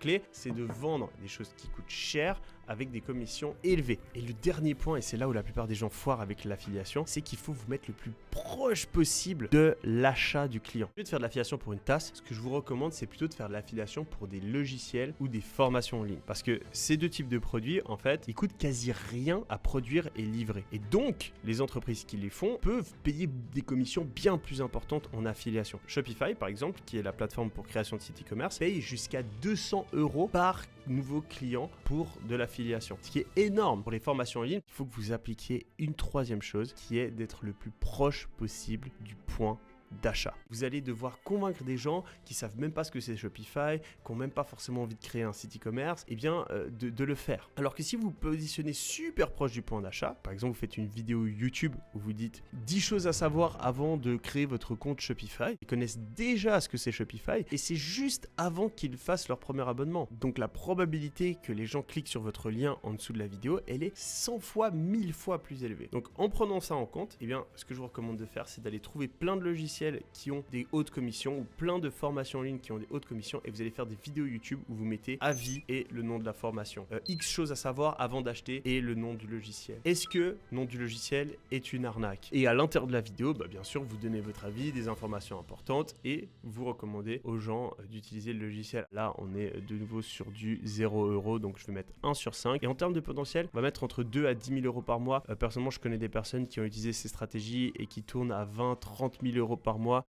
clé, c'est de vendre des choses qui coûtent cher avec des commissions élevées. Et le dernier point, et c'est là où la plupart des gens foirent avec l'affiliation, c'est qu'il faut vous mettre le plus proche possible de l'achat du client. Au lieu de faire de l'affiliation pour une tasse, ce que je vous recommande, c'est plutôt de faire de l'affiliation pour des logiciels ou des formations en ligne. Parce que ces deux types de produits, en fait, ils coûtent quasi rien à produire et livrer. Et donc, les entreprises qui les font peuvent payer des commissions bien plus importantes en affiliation. Shopify, par exemple, qui est la plateforme pour création de sites e-commerce, paye jusqu'à 200 € par nouveau client pour de l'affiliation. Ce qui est énorme pour les formations en ligne. Il faut que vous appliquiez une troisième chose qui est d'être le plus proche possible du point d'achat. Vous allez devoir convaincre des gens qui savent même pas ce que c'est Shopify, qui n'ont même pas forcément envie de créer un site e-commerce, et bien de le faire. Alors que si vous vous positionnez super proche du point d'achat, par exemple vous faites une vidéo YouTube où vous dites 10 choses à savoir avant de créer votre compte Shopify, ils connaissent déjà ce que c'est Shopify et c'est juste avant qu'ils fassent leur premier abonnement. Donc la probabilité que les gens cliquent sur votre lien en dessous de la vidéo, elle est 100 fois, 1000 fois plus élevée. Donc en prenant ça en compte, eh bien ce que je vous recommande de faire, c'est d'aller trouver plein de logiciels qui ont des hautes commissions ou plein de formations en ligne qui ont des hautes commissions et vous allez faire des vidéos YouTube où vous mettez avis et le nom de la formation. X choses à savoir avant d'acheter et le nom du logiciel. Est-ce que le nom du logiciel est une arnaque? Et à l'intérieur de la vidéo, bien sûr, vous donnez votre avis, des informations importantes et vous recommandez aux gens d'utiliser le logiciel. Là, on est de nouveau sur du 0 €, donc je vais mettre 1 sur 5. Et en termes de potentiel, on va mettre entre 2 à 10 000 € par mois. Personnellement, je connais des personnes qui ont utilisé ces stratégies et qui tournent à 20, 30 000 € par mois.